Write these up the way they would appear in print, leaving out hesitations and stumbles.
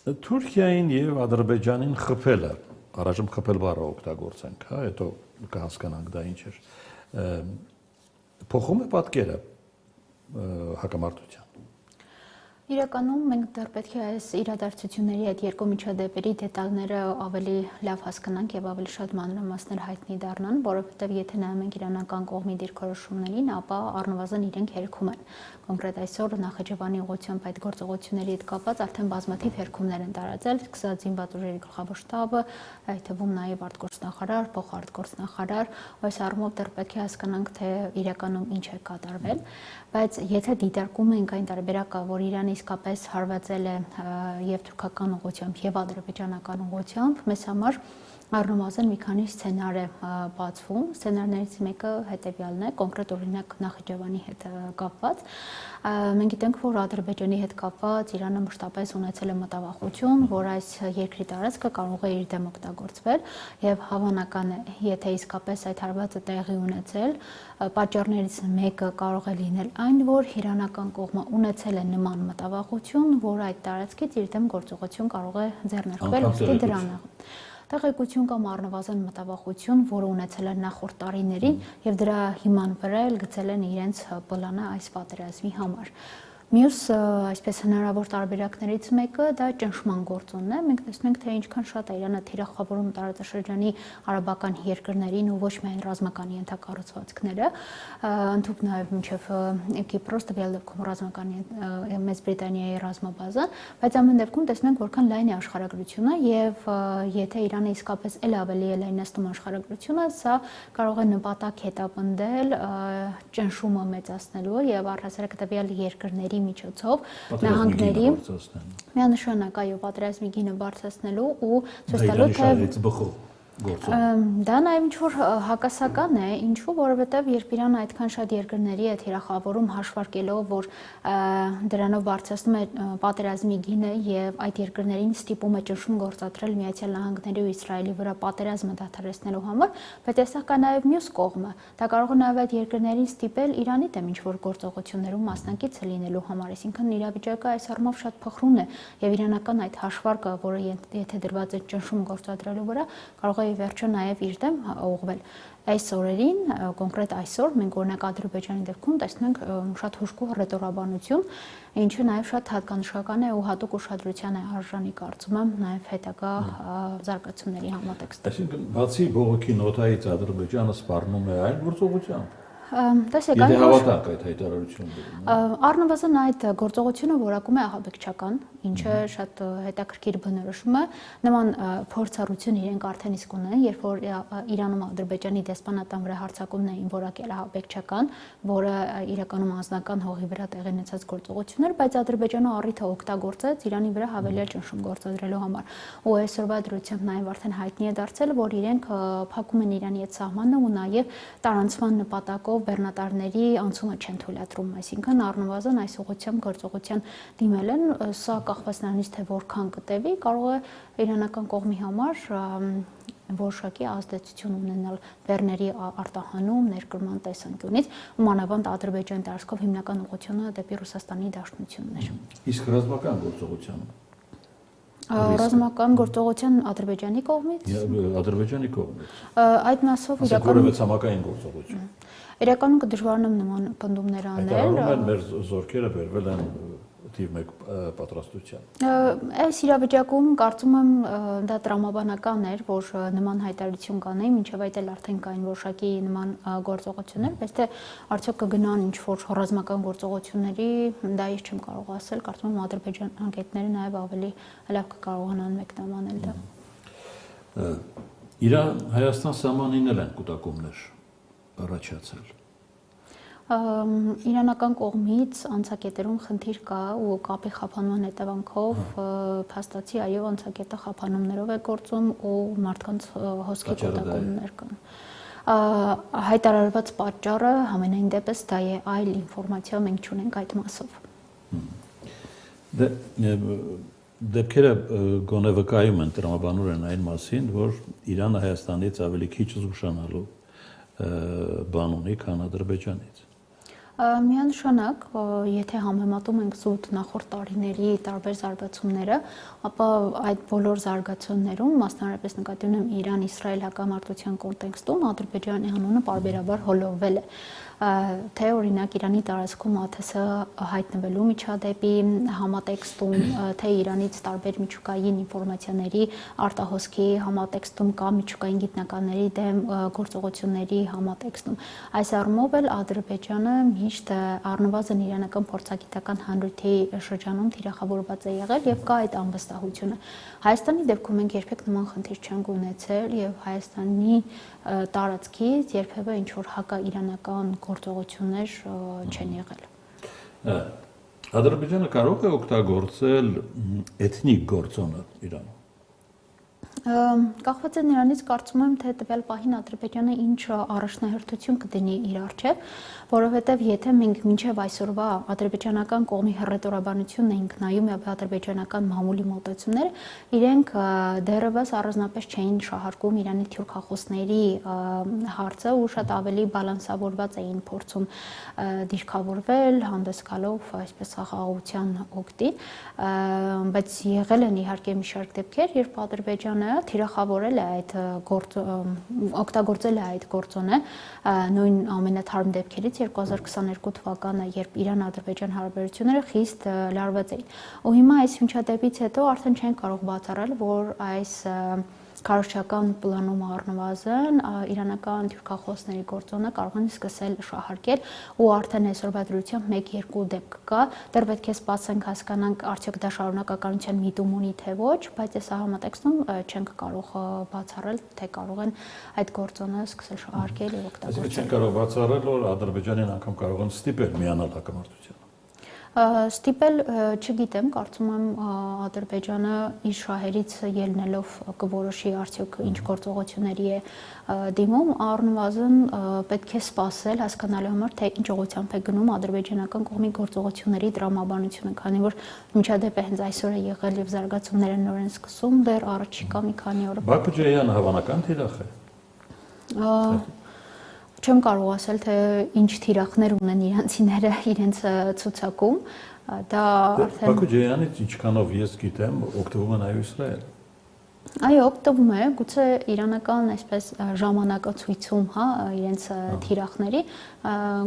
Թուրքիային եւ Ադրբեջանին խփելը, առայժմ խփել բառը օգտագործենք, հա, հետո կհասկանանք դա ինչ էր։ Փոխում է պատկերը հակամարտության։ Իրականում մենք դեռ պետք է այս իրադարձությունների այդ երկու միջադեպերի դետալները ավելի լավ հասկանանք եւ ավելի շատ մանրամասներ հայտնի դառնան, որովհետեւ եթե նայում ենք իրանական կողմի դիրքորոշումներին, ապա առնվազն իրենք հերքում են։ Կոնկրետ այսօր Նախիջևանի ուղղությամբ այդ գործողությունների հետ կապված արդեն բազմաթիվ հերքումներ են տարածել, սկսած զինված ուժերի գլխավոր շտաբը, այդ թվում նաեւ արտգործնախարար, փոխարտգործնախարար, այս առումով դեռ պետք է հասկանանք, թե իրականում ինչ է կատարվել, բայց եթե դիտարկում ենք այն տարբերակը, որ Իրանը իսկապես հարվածել է եւ թուրքական ուղղությամբ եւ ադրբեջանական ուղղությամբ, մեզ համար առնվազն մի քանի սցենար է բացվում։ Սցենարներից մեկը հետեւյալն է, կոնկրետ օրինակ Նախիջևանի հետ կապված։ Մենք գիտենք, որ Ադրբեջանի հետ կապված Իրանը մշտապես ունեցել է մտավախություն, որ այս երկրի տարածքը կարող է իր դեմ օգտագործվել եւ հավանական է, եթե իսկապես այդ հարվածը տեղի ունեցել, պատճառներից մեկը կարող է լինել այն, որ իրանական կողմը ունեցել է նման մտավախություն, որ այդ տարածքից իր դեմ գործողություն կարող է ձեռնարկվել, ուստի դրանը տեղեկություն կամ առնվազն մտավախություն, որը ունեցել են նախորդ տարիներին եւ դրա հիման վրա էլ գծել են իրենց պլանը այս պատերազմի համար։ Մյուս այսպես հնարավոր տարբերակներից մեկը դա ճնշման գործոնն է։ Մենք տեսնում ենք, թե ինչքան շատ է Իրանը թիրախավորում տարածաշրջանի արաբական երկրներին ու ոչ միայն ռազմական ենթակառուցվածքները, ընդհանուր նաև մինչև Կիպրոս, տվյալ դեպքում ռազմական Մեծ Բրիտանիայի ռազմաբազը, բայց ամեն դեպքում տեսնում ենք, որքան լայն է աշխարհագրությունը եւ եթե Իրանը իսկապես էլ ավելի է լայնացնում աշխարհագրությունը, սա կարող է նպատակ հետապնդել ճնշումը մեծացնելու եւ առհասարակ տվյալ երկրների միջոցով նահանգների միանշանակ այո պատերազմի գինը բարձրացնելու ու ցույց տալու թե դա նաև ինչ-որ հակասական է, ինչու, որովհետև երբ Իրանը այդքան շատ երկրների է թիրախավորում հաշվարկելով, որ դրանով բարձրացնում է պատերազմի գինը եւ այդ երկրներին ստիպում է ճնշում գործադրել Միացյալ Նահանգների ու Իսրայելի վրա պատերազմը դադարեցնելու համար, բայց այստեղ կա նաև մյուս կողմը, դա կարող է նաև այդ երկրներին ստիպել Իրանի դեմ ինչ-որ գործողություններում մասնակից լինելու համար, այսինքն իրավիճակը այս առումով շատ փխրուն է եւ իրանական այդ հաշվարկը, որը եթե դրված է ճնշում գործադրելու վրա, կարող է վերջը նաև իր դեմ ուղղվել։ Այս օրերին, կոնկրետ այսօր, մենք օրինակ Ադրբեջանի դեպքում տեսնում ենք շատ հուժկու հռետորաբանություն, ինչը նաև շատ հատկանշական է ու հատուկ ուշադրության է արժանի կարծում եմ նաև հետագա զարգացումների համատեքստը։ Այսինքն, բացի բողոքի նոտայից Ադրբեջանը սպառնում է այլ գործողության։ Տեսեք, Եթե հավատանք այդ հայտարարություններին։ Առնվազն այդ գործողությունը որակում է ահաբեկչական, ինչը շատ հետաքրքիր բնորոշում է։ Նման փորձառություն իրենք արդեն իսկ ունեն, երբ որ Իրանում Ադրբեջանի դեսպանատան վրա հարձակումն էին որակել ահաբեկչական, որը իրականում անձնական հողի վրա տեղի ունեցած գործողություն էր, բայց Ադրբեջանը առիթը օգտագործեց Իրանի վրա հավելյալ ճնշում գործադրելու համար։ Ու այսօրվա դրությամբ նաև արդեն հայտնի է դարձել, որ իրենք փակում են Իրանի այդ սահմանը ու նաև տարանցման նպատակով բեռնատարների անցումը չեն թույլատրում, այսինքն առնվազն այս ուղղությամբ գործողության դիմել են, սա կախված նրանից թե որքան կտևի, կարող է իրանական կողմի համար որոշակի ազդեցություն ունենալ բեռների արտահանում ներկրման տեսանկյունից, ու մանավանդ Ադրբեջանի տարածքով հիմնական ուղղությունը դեպի Ռուսաստանի Դաշնությունն էր։ Իսկ ռազմական գործողության ռազմական գործողության Ադրբեջանի կողմից։ Ադրբեջանի կողմից։ Այդ մասով իրականում ցամաքային գործողություն։ Իրականում կդժվարանամ նման պնդումներ անել։ Մեր զորքերը բերվել են թիվ 1 պատրաստության։ Այս իրավիճակում կարծում եմ դա տրամաբանական էր, որ նման հայտարարություն կանեին, մինչև այդ էլ արդեն կային որոշակի նման գործողություններ, բայց թե արդյոք կգնան ինչ-որ ռազմական գործողությունների, դա ես չեմ կարող ասել, կարծում եմ Ադրբեջան անկետները նաև ավելի լավ կկարողանան մեկնաբանել դա։ Իրան-Հայաստան սահմանին էլ են կուտակումներ առաջացել։ Իրանական կողմից անցակետերում խնդիր կա ու կապի խափանման հետևանքով փաստացի այո անցակետը խափանումներով է գործում ու մարդկանց հոսքի կուտակումներ կան։ Հայտարարված պատճառը համենայն դեպս դա է, այլ ինֆորմացիա մենք չունենք այդ մասով։ Դեպքերը գոնե վկայում են տրամաբանորեն այն մասին, որ Իրանը Հայաստանից ավելի քիչ զգուշանալու բան ունի, քան Ադրբեջանից։ Միանշանակ, եթե համեմատում ենք զուտ նախորդ տարիների տարբեր զարգացումները, ապա այդ բոլոր զարգացումներում, մասնավորապես նկատի ունեմ Իրան-Իսրայել հակամարտության կոնտեքստում, Ադրբեջանի անունը պարբերաբար հոլովվել է։ Թե օրինակ Իրանի տարածքում ԱԹՍ հայտնվելու միջադեպի համատեքստում, թե Իրանից տարբեր միջուկային ինֆորմացիաների արտահոսքի համատեքստում կամ միջուկային գիտնականների դեմ գործողությունների համատեքստում։ Այս առումով էլ Ադրբեջանը միշտ առնվազն իրանական փորձագիտական հանրույթի շրջանում թիրախավորված է եղել եւ կա այդ անվստահությունը։ Հայաստանի դեպքում մենք երբեք նման խնդիր չենք ունեցել եւ Հայաստանի տարածքից երբևէ ինչ որ հակաիրանական գործողություններ չեն եղել։ Ադրբեջանը կարող է օգտագործել էթնիկ գործոնը Իրանում։ Կախված է նրանից, կարծում եմ, թե տվյալ պահին Ադրբեջանը ինչ առաջնահերթություն կդնի իր առջև, որովհետև եթե մենք մինչև այսօրվա ադրբեջանական կողմի հռետորաբանությունն էինք նայում եւ ադրբեջանական մամուլի մոտեցումները, իրենք դեռևս առանձնապես չէին շահարկում Իրանի թյուրքախոսների հարցը ու շատ ավելի բալանսավորված էին փորձում դիրքավորվել, հանդես գալով այսպես խաղաղության օգտին, բայց եղել են իհարկե մի շարք դեպքեր, երբ Ադրբեջանը թիրախավորել է այդ օգտագործել է այդ գործոնը նույն ամենաթարմ դեպքերից 2022 թվականը, երբ Իրան-Ադրբեջան հարաբերությունները խիստ լարված էին։ Ու հիմա այս հնչադեպից հետո արդեն չեն կարող բացառել, որ այս քարոզչական պլանում առնվազն իրանական թյուրքախոսների գործոնը կարող են սկսել շահարկել ու արդեն այսօրվա դրությամբ 1-2 դեպք կա, դեռ պետք է սպասենք հասկանանք արդյոք դա շարունակականության միտում ունի թե ոչ, բայց այս համատեքստում չենք կարող բացառել, թե կարող են այդ գործոնը սկսել շահարկել եւ օգտագործել։ Այսինքն չեն կարող բացառել, որ Ադրբեջանին անգամ կարող են ստիպել միանալ հակամարտությանը։ Ստիպել չգիտեմ, կարծում եմ Ադրբեջանը իր շահերից ելնելով կորոշի արդյոք ինչ գործողությունների է դիմում, առնվազն պետք է սպասել հասկանալու համար, թե ինչ ուղղությամբ է գնում ադրբեջանական կողմի գործողությունների տրամաբանությունը, քանի որ միջադեպը հենց այսօր է եղել եւ զարգացումները նոր են սկսում, դեռ առաջիկա մի քանի օրը։ Բաքուջեյանը հավանական թիրախ է։ Չեմ կարող ասել, թե ինչ թիրախներ ունեն իրանցիները իրենց ցուցակում, դա արդեն Բաքուջեյանից ինչքանով ես գիտեմ, օգտվում է նաև Իսրայել։ Այո, օգտվում է, գուցե իրանական այսպես ժամանակացույցում, հա, իրենց թիրախների,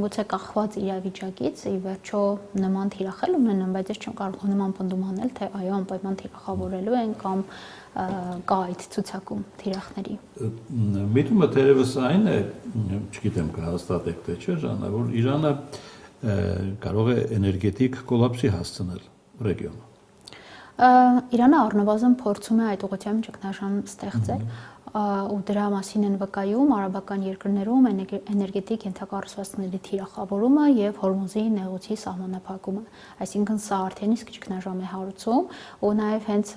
գուցե կախված իրավիճակից, ի վերջո նման թիրախել ունենան, բայց ես չեմ կարող նման պնդում անել, թե այո, անպայման թիրախավորելու են կամ կա այդ ցուցակում թիրախների։ Միտումը թերևս այն է, չգիտեմ կհաստատեք թե չէ, Ժանա, որ Իրանը կարող է էներգետիկ կոլապսի հասցնել ռեգիոնում։ Իրանը առնվազն փորձում է այդ ուղղությամբ ճգնաժամ ստեղծել ու դրա մասին են վկայում արաբական երկրներում էներգետիկ ենթակառուցվածքների թիրախավորումը եւ Հորմուզի նեղուցի սահմանափակումը, այսինքն սա արդեն իսկ ճգնաժամ է հարուցում ու նաեւ հենց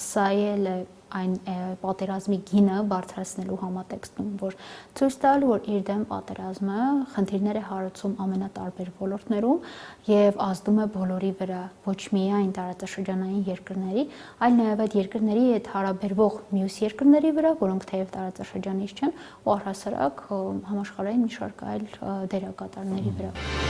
սա էլ է այն պատերազմի գինը բարձրացնելու համատեքստում, որ ցույց տալ, որ իր դեմ պատերազմը խնդիրներ է հարուցում ամենատարբեր ոլորտներում եւ ազդում է բոլորի վրա, ոչ միայն տարածաշրջանային երկրների, այլ նաեւ այդ երկրների հետ հարաբերվող մյուս երկրների վրա, որոնք թեև տարածաշրջանից չեն, ու առհասարակ համաշխարհային մի շարք այլ դերակատարների վրա։